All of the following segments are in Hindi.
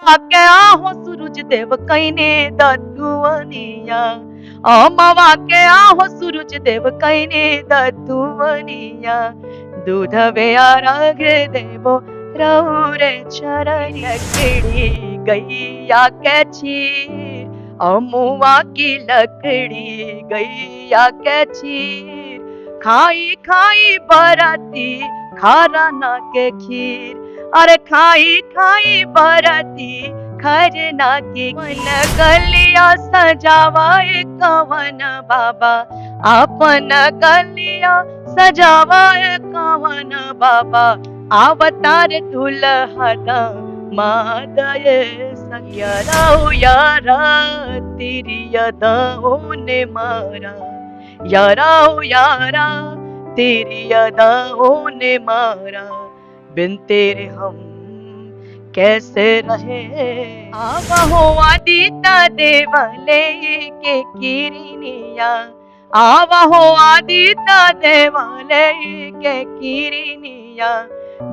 आके आहो सूरज देव कईने दतुवनिया अमवा के आहो सूरज देव कईने दतुवनिया दूध बेअरग देवो रौरे चरण लकड़ी गैया के चीर अमुआ की लकड़ी गैया के चीर खाई खाई बरती खरना के खीर अरे खाई खाई बरती खरना के मन गलिया सजावाए कवन बाबा अपन गलिया सजावाए कवन बाबा अवतार दुल्हना मादय सखियारा यारा तेरी अदाओं ने मारा यारा यारा तेरी अदाओं ने मारा बिन तेरे हम कैसे रहे आवा हो आदिता देवाले के किरनिया आवा हो आदिता देवाले के किरनिया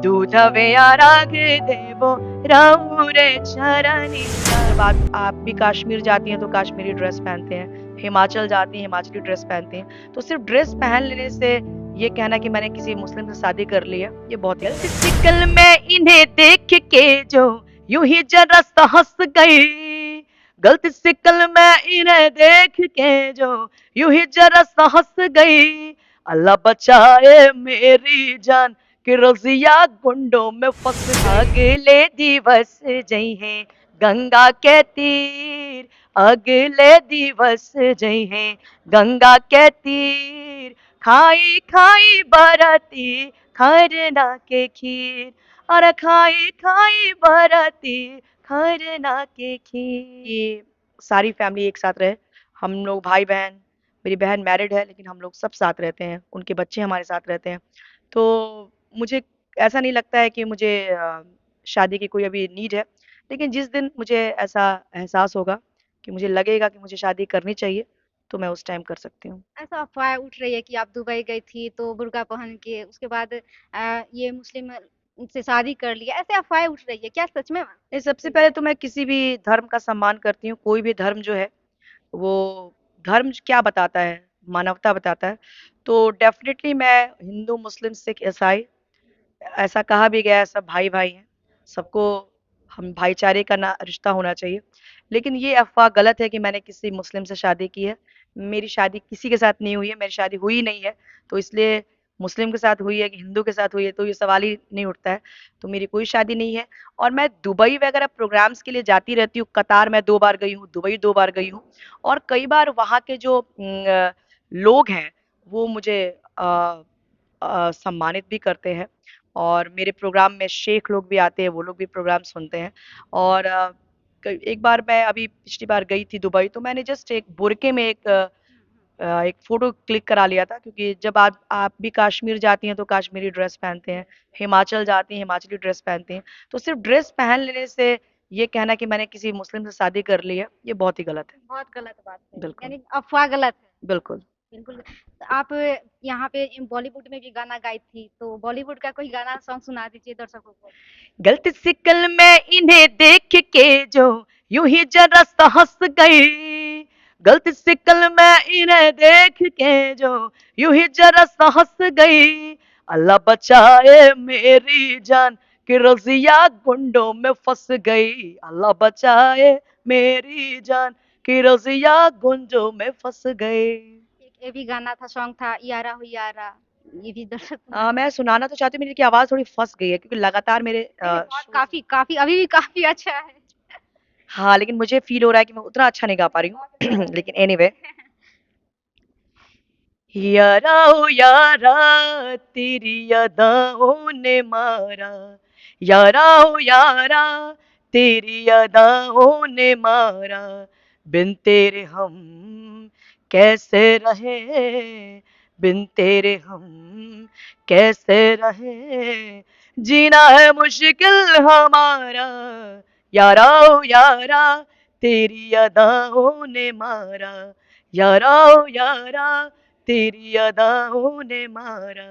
दूध राग देवो रौरे चरनिया। आप भी कश्मीर जाती हैं तो कश्मीरी ड्रेस पहनते हैं, हिमाचल जाती हैं हिमाचली ड्रेस पहनते हैं। तो सिर्फ ड्रेस पहन लेने से ये कहना कि मैंने किसी मुस्लिम से शादी कर ली है, ये बहुत ही शिकल में इन्हें देख के जो यूं ही जरा सा हंस गई, गलत शिकल में इन्हें देख के जो यूं ही जरा सा हंस गई। अल्लाह बचाए मेरी जान कि रजिया गुंडों में फंस अगले दिवस जई है गंगा के तीर अगले दिवस जई है गंगा के तीर खाई खाई बरती खरना के खीर और खाई खाई बरती खरना के खीर। ये सारी फैमिली एक साथ रहे, हम लोग भाई बहन, मेरी बहन मैरिड है लेकिन हम लोग सब साथ रहते हैं, उनके बच्चे हमारे साथ रहते हैं। तो मुझे ऐसा नहीं लगता है कि मुझे शादी की कोई अभी नीड है, लेकिन जिस दिन मुझे ऐसा एहसास होगा कि मुझे लगेगा कि मुझे शादी करनी चाहिए तो मैं उस टाइम कर सकती हूँ। ऐसा अफ़वाह उठ रही है कि आप दुबई गई थी तो बुर्का पहन के उसके बाद ये मुस्लिम से शादी कर लिया, ऐसे अफ़वाहें उठ रही है, क्या सच में? ये सबसे पहले तो मैं किसी भी धर्म का सम्मान करती हूँ, कोई भी धर्म जो है वो धर्म क्या बताता है, मानवता बताता है। तो डेफिनेटली मैं हिंदू, मुस्लिम, सिख, ईसाई, ऐसा कहा भी गया है सब भाई-भाई हैं, सबको हम भाईचारे का ना रिश्ता होना चाहिए। लेकिन ये अफ़वाह गलत है कि मैंने किसी मुस्लिम से शादी की है। मेरी शादी किसी के साथ नहीं हुई है, मेरी शादी हुई नहीं है, तो इसलिए मुस्लिम के साथ हुई है कि हिंदू के साथ हुई है, तो ये सवाल ही नहीं उठता है। तो मेरी कोई शादी नहीं है और मैं दुबई वगैरह प्रोग्राम्स के लिए जाती रहती हूँ। कतार मैं 2 बार गई हूँ, दुबई 2 बार गई हूँ और कई बार वहाँ के जो लोग हैं, वो मुझे सम्मानित भी करते हैं और मेरे प्रोग्राम में शेख लोग भी आते हैं, वो लोग भी प्रोग्राम सुनते हैं। और एक बार मैं अभी पिछली बार गई थी दुबई तो मैंने जस्ट एक बुरके में एक फ़ोटो क्लिक करा लिया था, क्योंकि जब आप भी कश्मीर जाती हैं तो कश्मीरी ड्रेस पहनते हैं, हिमाचल जाती हैं हिमाचली ड्रेस पहनते हैं। तो सिर्फ ड्रेस पहन लेने से ये कहना कि मैंने किसी मुस्लिम से शादी कर ली है, ये बहुत ही गलत है। बहुत गलत बात है, बिल्कुल, यानी अफ़वाह गलत है। बिल्कुल। बिल्कुल। तो आप यहाँ पे बॉलीवुड में भी गाना गाई थी, तो बॉलीवुड का कोई गाना सॉन्ग सुना दीजिए दर्शकों को। गलत शिकल में इन्हें देख के जो यूं ही जरा सा हंस गई, गलत शिकल में इन्हें देख के जो यूं ही जरा सा हंस गई। अल्लाह बचाए मेरी जान कि रजिया गुंडों में फंस गई, अल्लाह बचाए मेरी जान कि रजिया गुंजों में फंस गई। एक ये भी गाना था, सॉन्ग था, यारा हो यारा, ये भी दर्शक सुनना मैं चाहेंगे। सुनाना तो चाहती हूँ, मेरी की आवाज़ थोड़ी फंस गई है क्योंकि लगातार मेरे नहीं नहीं, बहुत शोज। काफी काफी अभी भी काफी अच्छा है। हाँ, लेकिन मुझे फ़ील हो रहा है कि मैं उतना अच्छा नहीं गा पा रही बहुत अच्छा हूँ। गा रही लेकिन एनीवे, हैं। यारा ओ यारा तेरी अदाओं ने मारा, यारा ओ यारा तेरी अदाओं ने मारा, बिन तेरे हम कैसे रहे, बिन तेरे हम कैसे रहे, जीना है मुश्किल हमारा, यारा ओ यारा तेरी अदाओं ने मारा, यारा ओ यारा तेरी अदाओं ने मारा।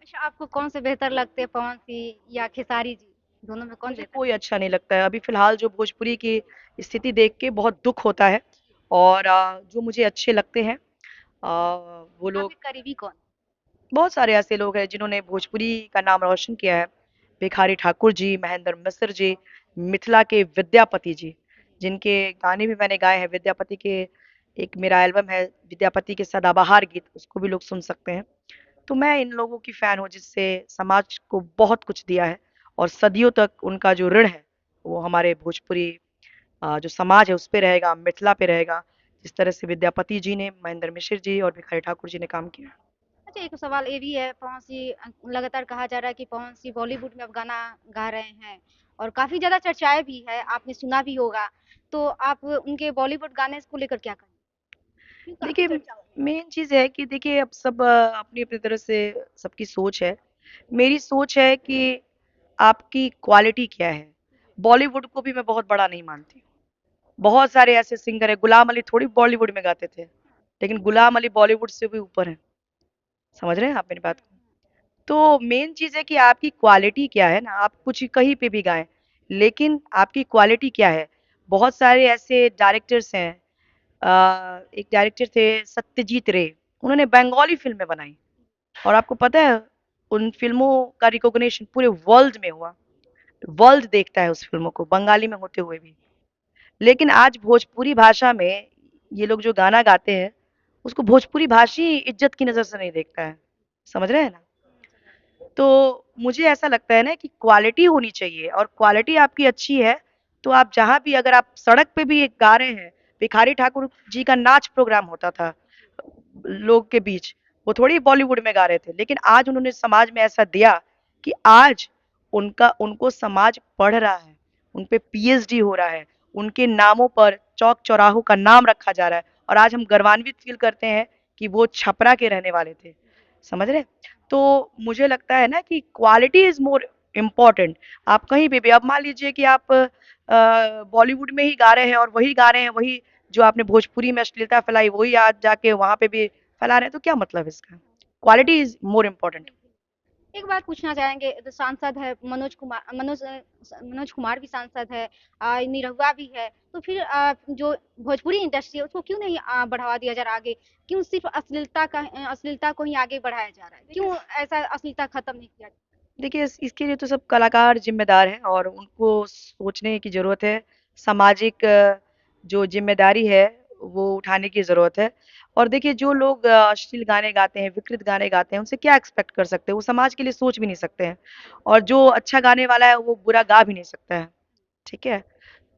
अच्छा, आपको कौन से बेहतर लगते हैं, पवन सिंह या खेसारी जी? दोनों में कौन मुझे बेहतर कोई अच्छा नहीं लगता है। अभी फ़िलहाल जो भोजपुरी की स्थिति देख के बहुत दुःख होता है और जो मुझे अच्छे लगते हैं वो है? लोग आपके करीबी कौन? बहुत सारे ऐसे लोग हैं जिन्होंने भोजपुरी का नाम रोशन किया है। भिखारी ठाकुर जी, महेंद्र मिश्र जी, मिथिला के विद्यापति जी, जिनके गाने भी मैंने गाए हैं। विद्यापति के एक मेरा एल्बम है विद्यापति के सदाबहार गीत, उसको भी लोग सुन सकते हैं। तो मैं इन लोगों की फ़ैन हूँ जिससे समाज को बहुत कुछ दिया है और सदियों तक उनका जो ऋण है, वो हमारे भोजपुरी जो समाज है उस पे रहेगा, मिथिला पे रहेगा। जिस तरह से विद्यापति जी ने, महेंद्र मिश्र जी और भिखारी ठाकुर जी ने काम किया है। अच्छा, एक सवाल ये भी है, पवन सिंह लगातार कहा जा रहा है कि पवन सिंह बॉलीवुड में अब गाना गा रहे हैं और काफ़ी ज़्यादा चर्चाएँ भी है, आपने सुना भी होगा। तो आप उनके बॉलीवुड गाने को लेकर क्या कहेंगे? क्यों काफ़ी देखिए, चर्चा हो रही है? मेन चीज़ है कि देखिए अब सब अपनी-अपनी तरह से सबकी सोच है। मेरी सोच है कि आपकी क्वालिटी क्या है? बॉलीवुड को भी मैं बहुत बड़ा नहीं मानती हूँ। बहुत सारे ऐसे सिंगर हैं, गुलाम अली थोड़ी बॉलीवुड में गाते थे, लेकिन गुलाम अली बॉलीवुड से भी ऊपर हैं। समझ रहे हैं आप मेरी बात को? तो मेन चीज़ है कि आपकी क्वालिटी क्या है ना, आप कुछ कहीं पे भी गाएँ, लेकिन आपकी क्वालिटी क्या है? बहुत सारे ऐसे डायरेक्टर्स हैं एक डायरेक्टर थे सत्यजीत रे, उन्होंने बंगाली फ़िल्में बनाई और आपको पता है उन फ़िल्मों का रिकॉग्निशन पूरे वर्ल्ड में हुआ। वर्ल्ड देखता है उस फ़िल्मों को, बंगाली में होते हुए भी। लेकिन आज भोजपुरी भाषा में ये लोग जो गाना गाते हैं, उसको भोजपुरी भाषी इज़्ज़त की नज़र से नहीं देखता है। समझ रहे हैं ना? तो मुझे ऐसा लगता है ना कि क्वालिटी होनी चाहिए और क्वालिटी आपकी अच्छी है, तो आप जहाँ भी अगर आप सड़क पे भी गा रहे हैं, भिखारी ठाकुर जी का नाच प्रोग्राम होता था लोग के बीच, वो थोड़ी बॉलीवुड में गा रहे थे, लेकिन आज उन्होंने समाज में ऐसा दिया कि आज उनको समाज पढ़ रहा है, उन पे पीएचडी हो रहा है, उनके नामों पर चौक-चौराहों का नाम रखा जा रहा है और आज हम गर्वान्वित फ़ील करते हैं कि वो छपरा के रहने वाले थे। समझ रहे हैं? तो मुझे लगता है ना कि क्वालिटी इज़ मोर इम्पोर्टेंट। आप कहीं पे भी अब मान लीजिए कि आप बॉलीवुड में ही गा रहे हैं और वही गा रहे हैं, वही जो आपने भोजपुरी में अश्लीलता फैलाई, वही आज जाके वहाँ पे भी फैला रहे हैं, तो क्या मतलब इसका? Quality is more important. एक बात पूछना चाहेंगे, जो सांसद है मनोज कुमार भी सांसद है, निरहुआ भी है, तो फिर जो भोजपुरी इंडस्ट्री है उसको क्यों नहीं बढ़ावा दिया जा रहा आगे? क्यों सिर्फ अश्लीलता को ही आगे बढ़ाया जा रहा है? देखिए क्यों ऐसा अश्लीलता खत्म नहीं किया? देखिए इसके लिए तो सब कलाकार ज़िम्मेदार हैं और उनको सोचने की ज़रूरत है। सामाजिक जो ज़िम्मेदारी है, वो उठाने की ज़रूरत है। और देखिए जो लोग अश्लील गाने गाते हैं, विकृत गाने गाते हैं, उनसे क्या एक्सपेक्ट कर सकते हैं? वो समाज के लिए सोच भी नहीं सकते हैं और जो अच्छा गाने वाला है, वो बुरा गा भी नहीं सकता है। ठीक है?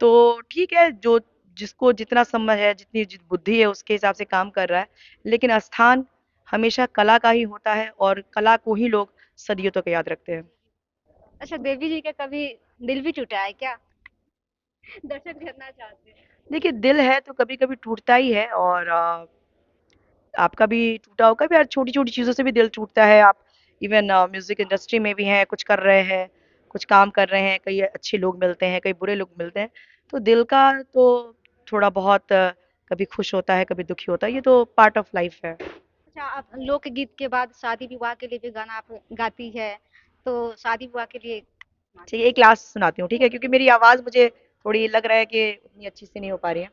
तो ठीक है, जो जिसको जितना समझ है, जितनी बुद्धि है, उसके हिसाब से काम कर रहा है। लेकिन स्थान हमेशा कला का ही होता है और कला को ही लोग सदियों तक याद रखते हैं। अच्छा, देवी जी का कभी दिल भी टूटा है क्या? दर्शक जानना चाहते हैं। देखिए, दिल है तो कभी-कभी टूटता ही है और आपका भी टूटा होगा भी यार छोटी-छोटी चीज़ों से भी दिल टूटता है। आप इवन म्यूज़िक इंडस्ट्री में भी हैं, कुछ कर रहे हैं, कुछ काम कर रहे हैं, कई अच्छे लोग मिलते हैं, कई बुरे लोग मिलते हैं। तो दिल का तो थोड़ा बहुत कभी खुश होता है, कभी दुखी होता है, ये तो पार्ट ऑफ लाइफ़ है। अच्छा, आप लोकगीत के बाद शादी विवाह के लिए भी गाना आप गाती है, तो शादी विवाह के लिए ठीक है, एक लास्ट सुनाती हूँ, ठीक है? क्योंकि मेरी आवाज़ मुझे थोड़ी लग रहा है कि उतनी अच्छी से नहीं हो पा रही है।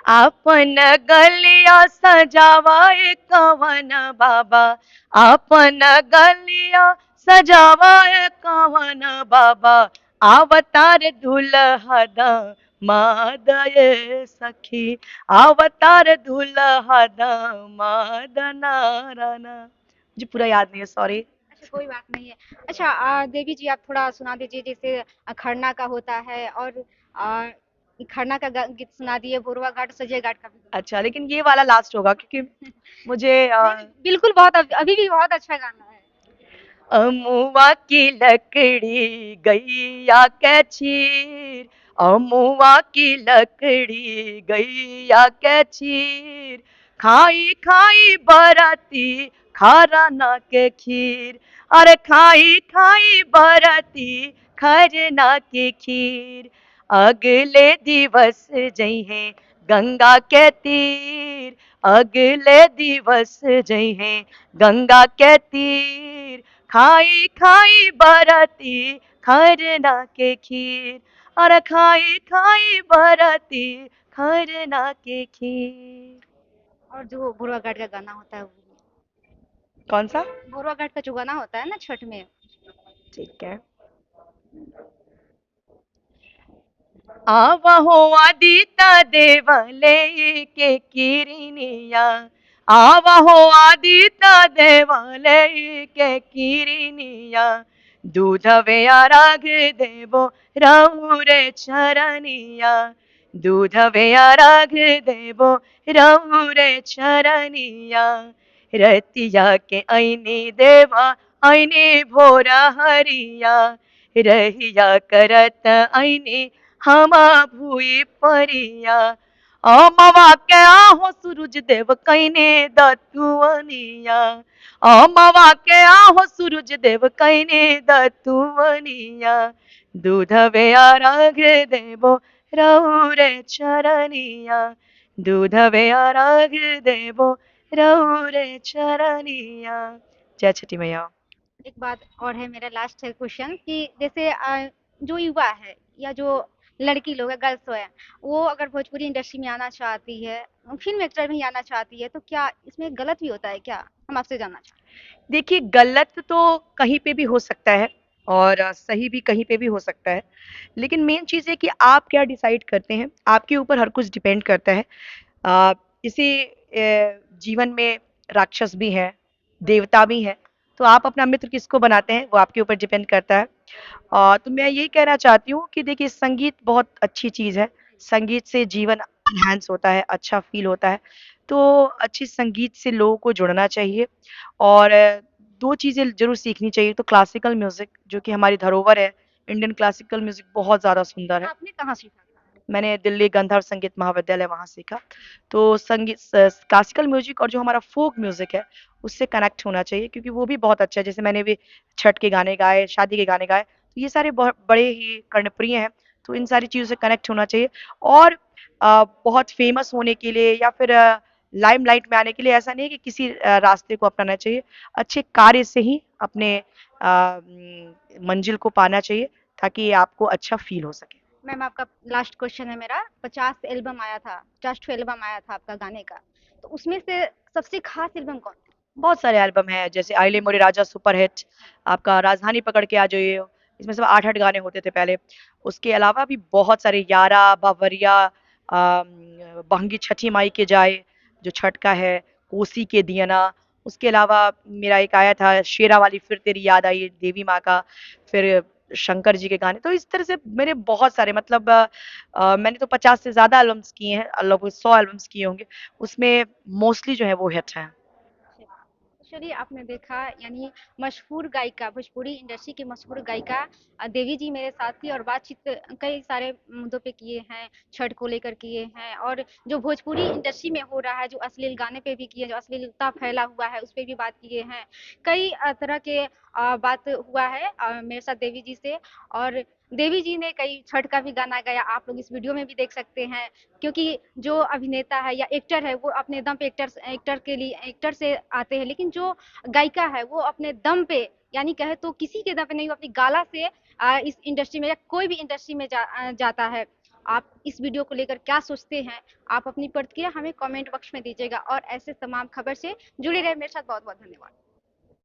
आपन गलिया सजावाए कवन बाबा आपन गलिया सजावाए कवन बाबा अवतार दुल्हा दा मादये सखी अवतार दुल्हा दा माद नाराना मुझे पूरा याद नहीं है सॉरी। अच्छा, कोई बात नहीं है। अच्छा, देवी जी आप थोड़ा सुना दीजिए, जैसे खरना का होता है और अ, खरना का गीत सुना दिए, भोरवा घाट सजे घाट का भी अच्छा लेकिन ये वाला लास्ट होगा क्योंकि मुझे नहीं, बिल्कुल बहुत अभी भी बहुत अच्छा गाना है। अमुआ की लकड़ी गैया के चीर अमुआ की लकड़ी गैया के चीर खाई खाई बरती खरना के खीर अरे खाई खाई बरती खरना के खीर अगले दिवस जइहे गंगा के तीर अगले दिवस जइहे गंगा के तीर खाई खाई बरती खरना के खीर, और खाई खाई बरती खरना के खीर। और जो भोरवा घाट का गाना होता है वो भी। कौन सा? भोरवा घाट का जो गाना होता है ना छठ में। ठीक है। आवहो आदित्य देव लेके किरनिया, आवहो आदित्य देव लेके किरनिया, दूधवे अर्घ देबो रौरे चरनिया, दूधवे अर्घ देबो रौरे चरनिया, रतिया के ऐनी देवा ऐनी भोर हरिया, रहिया करत ऐनी हमा भूई परिया, अमवा के आहो सूरज देव कैने दतुवनिया, अमवा के आहो सूरज देव कैने दतुवनिया, दूधवे अर्घ देबो रौरे चरनिया, दूधवे अर्घ देबो रौरे चरनिया। जय छठी मैया। एक बात और है, मेरा लास्ट है क्वेश्चन कि जैसे जो युवा है या जो लड़की लोग है, गर्ल्स है, वो अगर भोजपुरी इंडस्ट्री में आना चाहती है, फिल्म एक्टर में आना चाहती है, तो क्या इसमें गलत भी होता है क्या? हम आपसे जानना चाहते देखिए, गलत तो कहीं पे भी हो सकता है और सही भी कहीं पे भी हो सकता है। लेकिन मेन चीज़ है कि आप क्या डिसाइड करते हैं, आपके ऊपर हर कुछ डिपेंड करता है। इसी जीवन में राक्षस भी हैं, देवता भी हैं, तो आप अपना मित्र किसको बनाते हैं, वो आपके ऊपर डिपेंड करता है। तो मैं यही कहना चाहती हूँ कि देखिए, संगीत बहुत अच्छी चीज़ है। संगीत से जीवन एनहांस होता है, अच्छा फ़ील होता है। तो अच्छे संगीत से लोगों को जुड़ना चाहिए और 2 चीज़ें ज़रूर सीखनी चाहिए। तो क्लासिकल म्यूज़िक जो कि हमारी धरोहर है, इंडियन क्लासिकल म्यूज़िक बहुत ज़्यादा सुंदर हैं। है। आपने कहाँ सीखा? मैंने दिल्ली गंधर्व संगीत महाविद्यालय वहाँ सीखा। तो संगीत क्लासिकल म्यूज़िक और जो हमारा फ़ोक म्यूज़िक है, उससे कनेक्ट होना चाहिए क्योंकि वो भी बहुत अच्छा है। जैसे मैंने भी छठ के गाने गाए, शादी के गाने गाए, तो ये सारे बहुत बड़े ही कर्णप्रिय हैं। तो इन सारी चीज़ों से कनेक्ट होना चाहिए और बहुत फ़ेमस होने के लिए या फिर लाइमलाइट में आने के लिए ऐसा नहीं है कि किसी रास्ते को अपनाना चाहिए। अच्छे कार्य से ही अपने मंज़िल को पाना चाहिए ताकि आपको अच्छा फ़ील हो सके। मैम आपका लास्ट क्वेश्चन है मेरा। 50 एल्बम आया था, 50 एल्बम आया था आपका गाने का, तो उसमें से सबसे खास एल्बम कौन सा? बहुत सारे एल्बम हैं जैसे आइले मोरे राजा सुपर हिट, आपका राजधानी पकड़ के आ जाइए, इसमें सब 8-8 गाने होते थे पहले। उसके अलावा भी बहुत सारे यारा, बावरिया, बहंगी छठी माई के जाए जो छठ का है, कोसी के दियना, उसके अलावा मेरा एक आया था शेरा वाली फिर तेरी याद आई देवी माँ का, फिर शंकर जी के गाने। तो इस तरह से मेरे बहुत सारे मतलब मैंने तो 50 से ज़्यादा एल्बम्स किए हैं, लगभग 100 एल्बम्स किए होंगे। उसमें मोस्टली जो है वो हिट हैं। चलिए, आपने देखा, यानी मशहूर गायिका, भोजपुरी इंडस्ट्री की मशहूर गायिका देवी जी मेरे साथ थी और बातचीत कई सारे मुद्दों पे किए हैं, छठ को लेकर किए हैं और जो भोजपुरी इंडस्ट्री में हो रहा है, जो अश्लील गाने पे भी किए, जो अश्लीलता फैला हुआ है उस पे भी बात किए हैं। कई तरह के बात हुआ है मेरे साथ देवी जी से, और देवी जी ने कई छठ का भी गाना गाया, आप लोग इस वीडियो में भी देख सकते हैं। क्योंकि जो अभिनेता है या एक्टर है वो अपने दम पे एक्टर एक्टर के लिए एक्टर से आते हैं, लेकिन जो गायिका है वो अपने दम पे, यानी कहे तो किसी के दम पे नहीं, वो अपनी गाला से इस इंडस्ट्री में या कोई भी इंडस्ट्री में जाता है। आप इस वीडियो को लेकर क्या सोचते हैं? आप अपनी प्रतिक्रिया हमें कमेंट बॉक्स में दीजिएगा और ऐसे तमाम खबर से जुड़े रहे। मेरे साथ बहुत बहुत धन्यवाद।